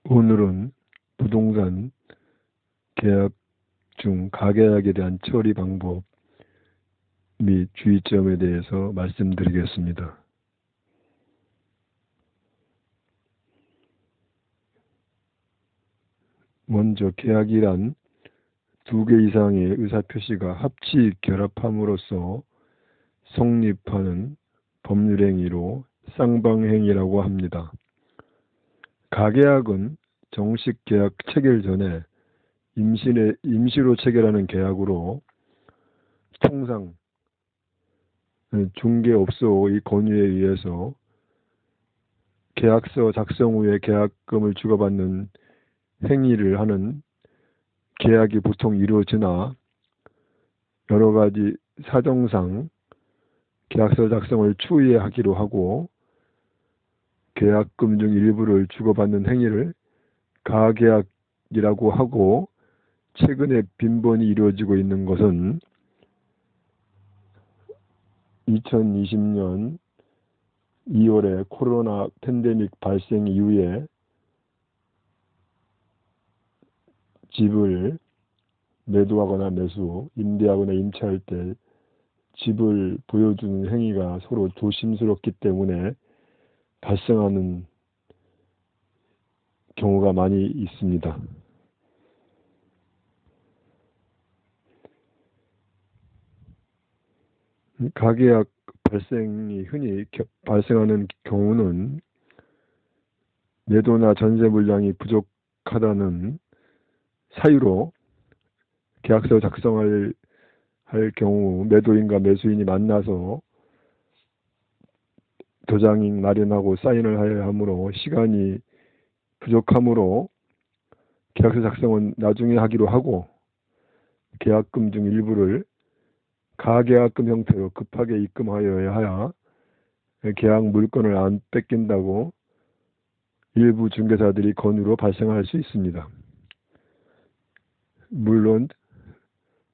오늘은 부동산 계약 중 가계약에 대한 처리 방법 및 주의점에 대해서 말씀드리겠습니다. 먼저 계약이란 두 개 이상의 의사표시가 합치 결합함으로써 성립하는 법률행위로 쌍방행위라고 합니다. 가계약은 정식 계약 체결 전에 임시로 체결하는 계약으로 통상 중개업소의 권유에 의해서 계약서 작성 후에 계약금을 주고받는 행위를 하는 계약이 보통 이루어지나 여러 가지 사정상 계약서 작성을 추후에 하기로 하고 계약금 중 일부를 주고받는 행위를 가계약이라고 하고, 최근에 빈번히 이루어지고 있는 것은 2020년 2월에 코로나 팬데믹 발생 이후에 집을 매도하거나 매수, 임대하거나 임차할 때 집을 보여주는 행위가 서로 조심스럽기 때문에 발생하는 경우가 많이 있습니다. 가계약 발생이 흔히 발생하는 경우는 매도나 전세 물량이 부족하다는 사유로 계약서 작성할 경우 매도인과 매수인이 만나서 도장 마련하고 사인을 해야 하므로 시간이 부족하므로 계약서 작성은 나중에 하기로 하고 계약금 중 일부를 가계약금 형태로 급하게 입금하여야 계약 물건을 안 뺏긴다고 일부 중개사들이 권유로 발생할 수 있습니다. 물론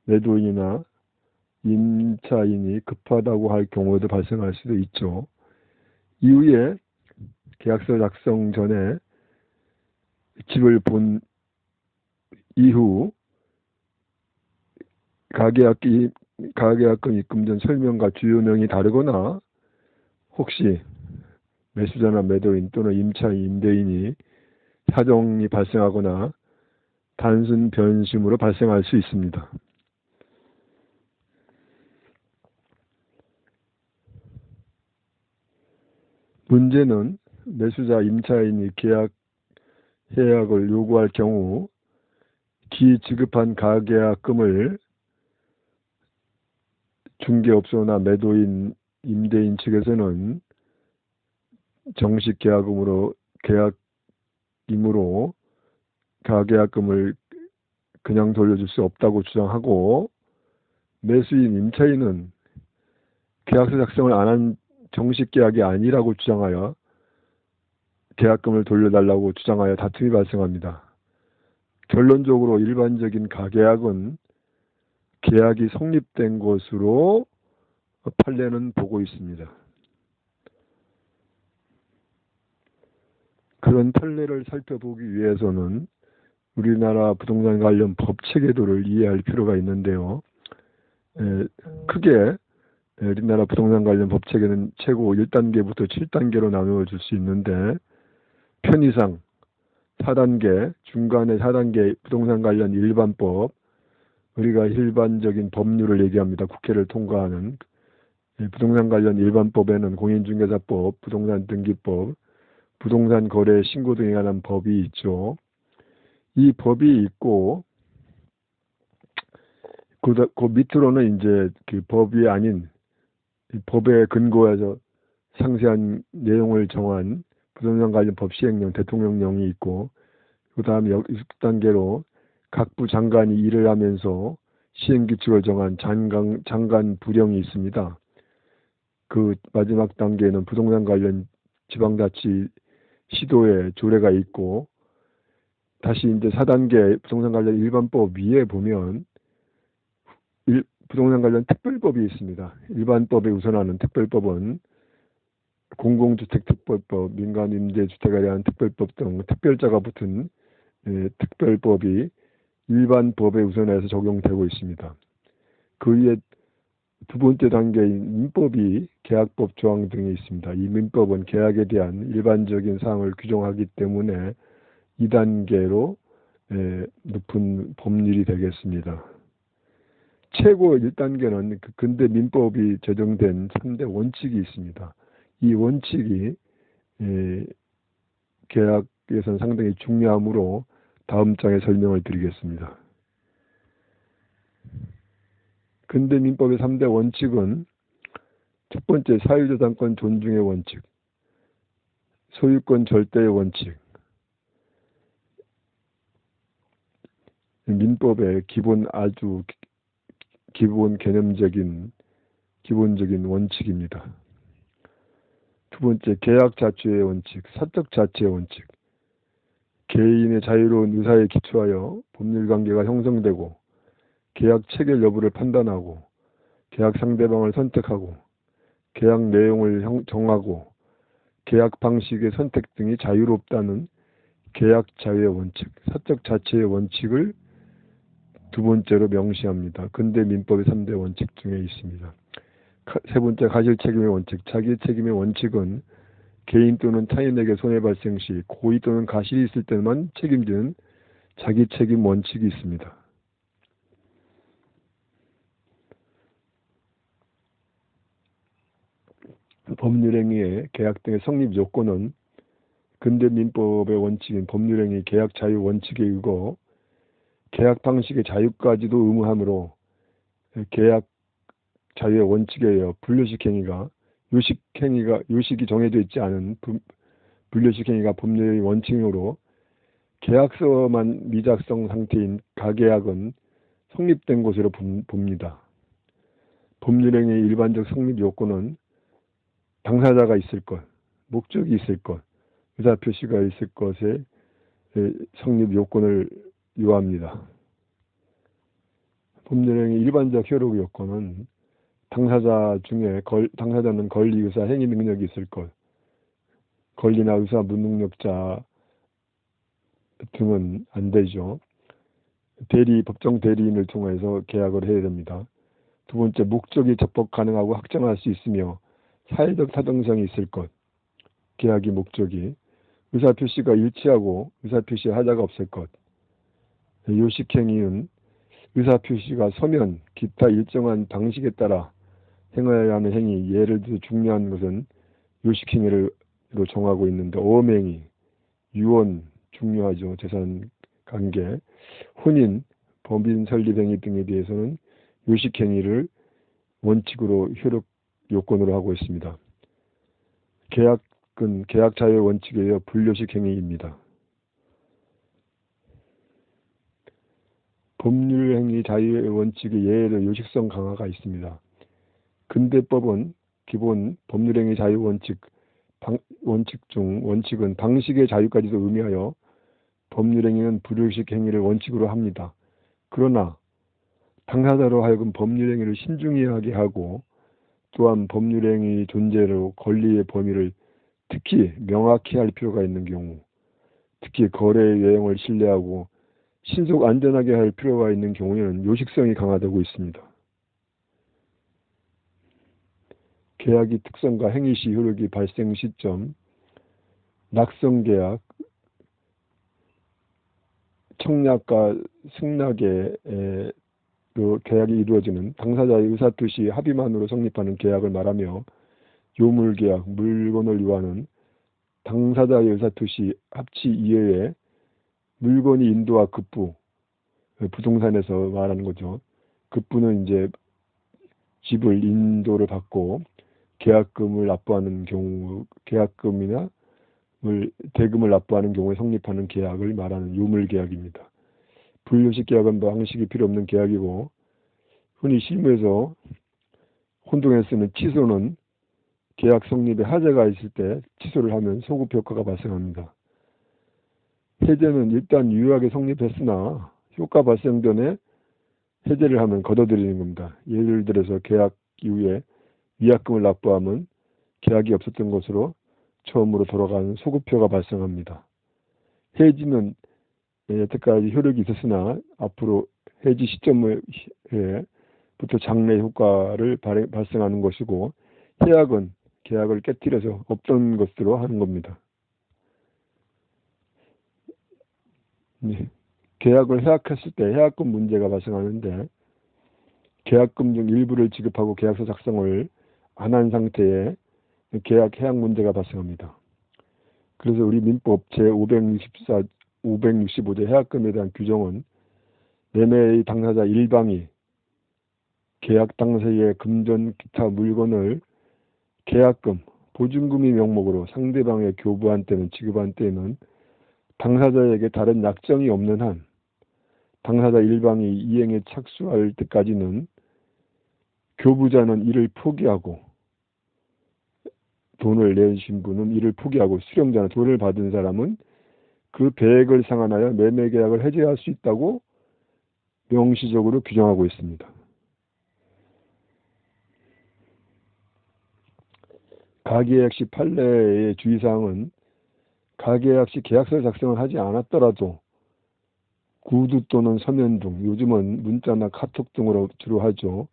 매도인이나 임차인이 급하다고 할 경우에도 발생할 수도 있죠. 이후에 계약서 작성 전에 집을 본 이후 가계약금 입금 전 설명과 주요 내용이 다르거나 혹시 매수자나 매도인 또는 임차인, 임대인이 사정이 발생하거나 단순 변심으로 발생할 수 있습니다. 문제는 매수자, 임차인이 계약을 요구할 경우 기지급한 가계약금을 중개업소나 매도인, 임대인 측에서는 정식 계약이므로 가계약금을 그냥 돌려줄 수 없다고 주장하고, 매수인, 임차인은 계약서 작성을 안 한 정식 계약이 아니라고 주장하여 계약금을 돌려달라고 주장하여 다툼이 발생합니다. 결론적으로 일반적인 가계약은 계약이 성립된 것으로 판례는 보고 있습니다. 그런 판례를 살펴보기 위해서는 우리나라 부동산 관련 법 체계도를 이해할 필요가 있는데요. 크게 우리나라 부동산 관련 법 체계는 최고 1단계부터 7단계로 나누어 줄 수 있는데, 편의상 4단계, 중간에 4단계 부동산 관련 일반법, 우리가 일반적인 법률을 얘기합니다. 국회를 통과하는 부동산 관련 일반법에는 공인중개사법, 부동산 등기법, 부동산 거래 신고 등에 관한 법이 있죠. 이 법이 있고 그 밑으로는 이제 그 법이 아닌 법에 근거해서 상세한 내용을 정한 부동산 관련 법 시행령, 대통령령이 있고, 그 다음에 6단계로 각 부 장관이 일을 하면서 시행규칙을 정한 장관 부령이 있습니다. 그 마지막 단계에는 부동산 관련 지방자치 시도의 조례가 있고, 다시 이제 4단계 부동산 관련 일반법 위에 보면 부동산 관련 특별법이 있습니다. 일반법에 우선하는 특별법은 공공주택특별법, 민간임대주택에 대한 특별법 등 특별자가 붙은 특별법이 일반 법에 우선해서 적용되고 있습니다. 그 위에 두 번째 단계인 민법이 계약법 조항 등이 있습니다. 이 민법은 계약에 대한 일반적인 사항을 규정하기 때문에 2단계로 높은 법률이 되겠습니다. 최고 1단계는 그 근대 민법이 제정된 3대 원칙이 있습니다. 이 원칙이 계약에서는 상당히 중요하므로 다음 장에 설명을 드리겠습니다. 근대 민법의 3대 원칙은 첫 번째 사유재산권 존중의 원칙, 소유권 절대의 원칙, 민법의 아주 기본 개념적인 기본적인 원칙입니다. 두 번째 계약 자체의 원칙, 사적 자체의 원칙. 개인의 자유로운 의사에 기초하여 법률 관계가 형성되고 계약 체결 여부를 판단하고 계약 상대방을 선택하고 계약 내용을 정하고 계약 방식의 선택 등이 자유롭다는 계약 자유의 원칙, 사적 자체의 원칙을 두 번째로 명시합니다. 근대 민법의 3대 원칙 중에 있습니다. 세 번째 가실 책임의 원칙, 자기 책임의 원칙은 개인 또는 타인에게 손해 발생 시 고의 또는 가실이 있을 때만 책임지는 자기 책임 원칙이 있습니다. 법률행위의 계약 등의 성립 요건은 근대 민법의 원칙인 법률행위 계약 자유 원칙에 의거 계약 방식의 자유까지도 의무하므로 계약 자유의 원칙에 의해 불려식 행위가 요식이 정해져 있지 않은 불려식 행위가 법률의 원칙으로 계약서만 미작성 상태인 가계약은 성립된 것으로 봅니다. 법률행위의 일반적 성립 요건은 당사자가 있을 것, 목적이 있을 것, 의사표시가 있을 것의 성립 요건을 요합니다. 법률행위 일반적 효력 요건은 당사자 중에 당사자는 권리, 의사, 행위 능력이 있을 것, 권리나 의사, 무능력자 등은 안 되죠. 법정 대리인을 통해서 계약을 해야 됩니다. 두 번째, 목적이 접속 가능하고 확정할 수 있으며 사회적 타당성이 있을 것, 계약의 목적이 의사표시가 일치하고 의사표시에 하자가 없을 것. 요식행위는 의사표시가 서면 기타 일정한 방식에 따라 행해야 하는 행위, 예를 들어 중요한 것은 요식행위로 정하고 있는데 어음행위, 유언 중요하죠. 재산관계, 혼인, 법인 설립행위 등에 대해서는 요식행위를 원칙으로 효력 요건으로 하고 있습니다. 계약은 계약 자유의 원칙에 의해 불요식 행위입니다. 법률행위 자유의 원칙의 예외로 요식성 강화가 있습니다. 근대법은 기본 법률행위 자유 원칙은 방식의 자유까지도 의미하여 법률행위는 불요식 행위를 원칙으로 합니다. 그러나 당사자로 하여금 법률행위를 신중히 하게 하고 또한 법률행위 존재로 권리의 범위를 특히 명확히 할 필요가 있는 경우, 특히 거래 내용을 신뢰하고 신속 안전하게 할 필요가 있는 경우에는 요식성이 강화되고 있습니다. 계약의 특성과 행위 시 효력이 발생 시점, 낙성계약, 청약과 승낙의 계약이 이루어지는 당사자의 의사표시 합의만으로 성립하는 계약을 말하며 요물계약, 물건을 요하는 당사자의 의사표시 합치 이외에 물건이 인도와 급부, 부동산에서 말하는 거죠. 급부는 이제 집을 인도를 받고 계약금을 납부하는 경우, 계약금이나 대금을 납부하는 경우에 성립하는 계약을 말하는 요물계약입니다. 불요식 계약은 방식이 필요 없는 계약이고 흔히 실무에서 혼동에 쓰는 취소는 계약 성립에 하자가 있을 때 취소를 하면 소급 효과가 발생합니다. 해제는 일단 유효하게 성립했으나 효과 발생 전에 해제를 하면 걷어들이는 겁니다. 예를 들어서 계약 이후에 위약금을 납부하면 계약이 없었던 것으로 처음으로 돌아가는 소급표가 발생합니다. 해지는 여태까지 효력이 있었으나 앞으로 해지 시점부터 장래 효과를 발생하는 것이고, 해약은 계약을 깨뜨려서 없던 것으로 하는 겁니다. 계약을 해약했을 때 해약금 문제가 발생하는데, 계약금 중 일부를 지급하고 계약서 작성을 안 한 상태에 계약 해약 문제가 발생합니다. 그래서 우리 민법 제565조 해약금에 대한 규정은 매매의 당사자 일방이 계약 당시의 금전 기타 물건을 계약금, 보증금의 명목으로 상대방에 교부한 때는 지급한 때에는 당사자에게 다른 약정이 없는 한 당사자 일방이 이행에 착수할 때까지는 교부자는 이를 포기하고, 돈을 내신 분은 이를 포기하고, 수령자는 돈을 받은 사람은 그 배액을 상환하여 매매계약을 해지할 수 있다고 명시적으로 규정하고 있습니다. 가계약 시 판례의 주의사항은 가계약 시 계약서 작성을 하지 않았더라도 구두 또는 서면 등, 요즘은 문자나 카톡 등으로 주로 하죠,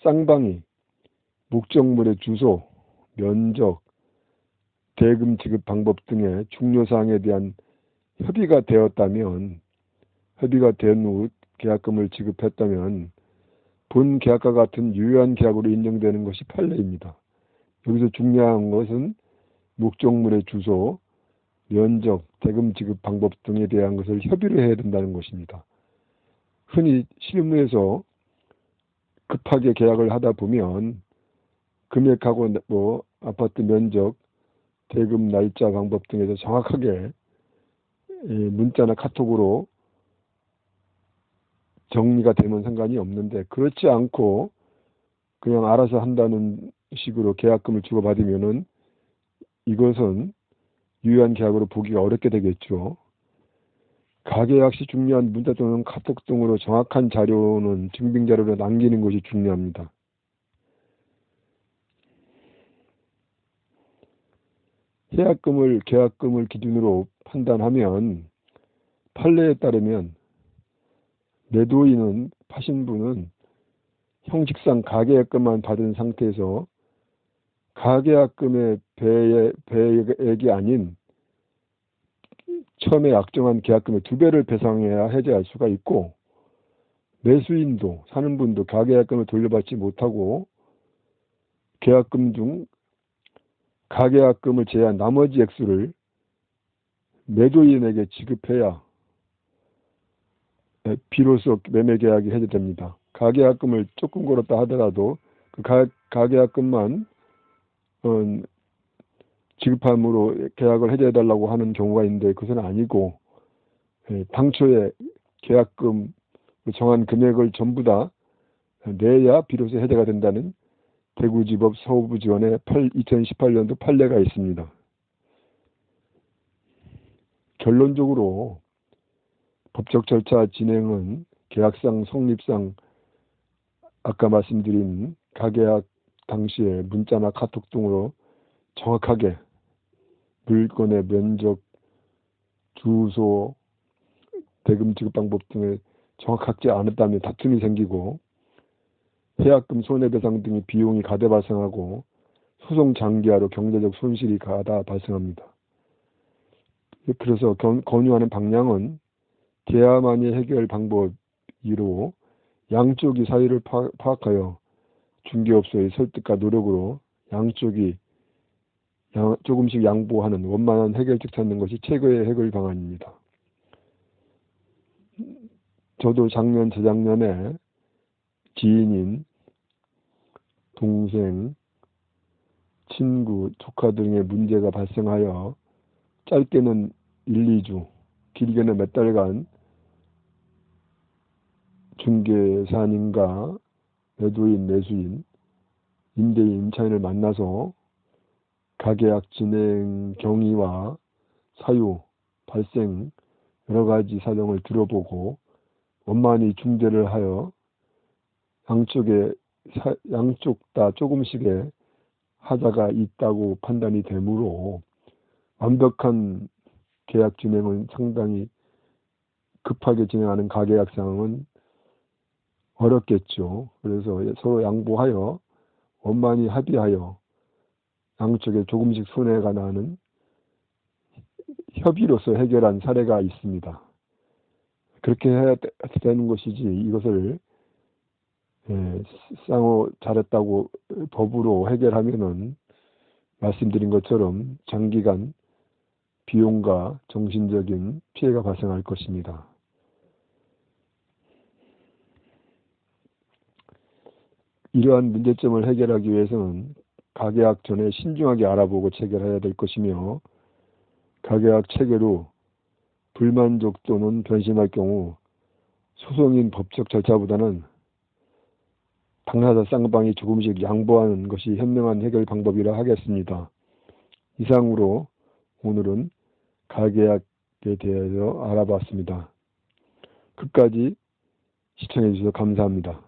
쌍방이 목적물의 주소, 면적, 대금 지급 방법 등의 중요사항에 대한 협의가 되었다면, 협의가 된 후 계약금을 지급했다면 본 계약과 같은 유효한 계약으로 인정되는 것이 판례입니다. 여기서 중요한 것은 목적물의 주소, 면적, 대금 지급 방법 등에 대한 것을 협의를 해야 된다는 것입니다. 흔히 실무에서 급하게 계약을 하다 보면 금액하고 아파트 면적, 대금 날짜 방법 등에서 정확하게 문자나 카톡으로 정리가 되면 상관이 없는데, 그렇지 않고 그냥 알아서 한다는 식으로 계약금을 주고받으면은 이것은 유효한 계약으로 보기가 어렵게 되겠죠. 가계약 시 중요한 문자 또는 카톡 등으로 정확한 자료는 증빙자료로 남기는 것이 중요합니다. 해약금을 계약금을 기준으로 판단하면, 판례에 따르면 매도인은, 파신 분은 형식상 가계약금만 받은 상태에서 가계약금의 배액이 아닌 처음에 약정한 계약금의 2배를 배상해야 해지할 수가 있고, 매수인도, 사는 분도 가계약금을 돌려받지 못하고 계약금 중 가계약금을 제외한 나머지 액수를 매도인에게 지급해야 비로소 매매계약이 해지됩니다. 가계약금을 조금 걸었다 하더라도 그 가계약금만 지급함으로 계약을 해제해달라고 하는 경우가 있는데, 그것은 아니고 당초에 계약금 정한 금액을 전부 다 내야 비로소 해제가 된다는 대구지법 서부지원의 2018년도 판례가 있습니다. 결론적으로 법적 절차 진행은 계약상 성립상 아까 말씀드린 가계약 당시에 문자나 카톡 등으로 정확하게 물건의 면적, 주소, 대금 지급 방법 등에 정확하지 않았다면 다툼이 생기고 해약금 손해배상 등의 비용이 가대 발생하고 소송 장기화로 경제적 손실이 가다 발생합니다. 그래서 권유하는 방향은 대화만이 해결 방법이로 양쪽이 사유를 파악하여 중개업소의 설득과 노력으로 양쪽이 조금씩 양보하는 원만한 해결책 찾는 것이 최고의 해결 방안입니다. 저도 작년, 재작년에 지인인 동생, 친구, 조카 등의 문제가 발생하여 짧게는 1, 2주, 길게는 몇 달간 중개사님과 매도인, 매수인, 임대인, 임차인을 만나서 가계약 진행 경위와 사유, 발생 여러 가지 사정을 들어보고 원만히 중재를 하여 양쪽 다 조금씩의 하자가 있다고 판단이 되므로 완벽한 계약 진행은 상당히 급하게 진행하는 가계약 상황은 어렵겠죠. 그래서 서로 양보하여 원만히 합의하여 양쪽에 조금씩 손해가 나는 협의로서 해결한 사례가 있습니다. 그렇게 해야 되는 것이지 이것을 쌍호 잘했다고 법으로 해결하면은 말씀드린 것처럼 장기간 비용과 정신적인 피해가 발생할 것입니다. 이러한 문제점을 해결하기 위해서는 가계약 전에 신중하게 알아보고 체결해야 될 것이며 가계약 체결 후 불만족 또는 변심할 경우 소송인 법적 절차보다는 당사자 쌍방이 조금씩 양보하는 것이 현명한 해결 방법이라 하겠습니다. 이상으로 오늘은 가계약에 대해서 알아봤습니다. 끝까지 시청해 주셔서 감사합니다.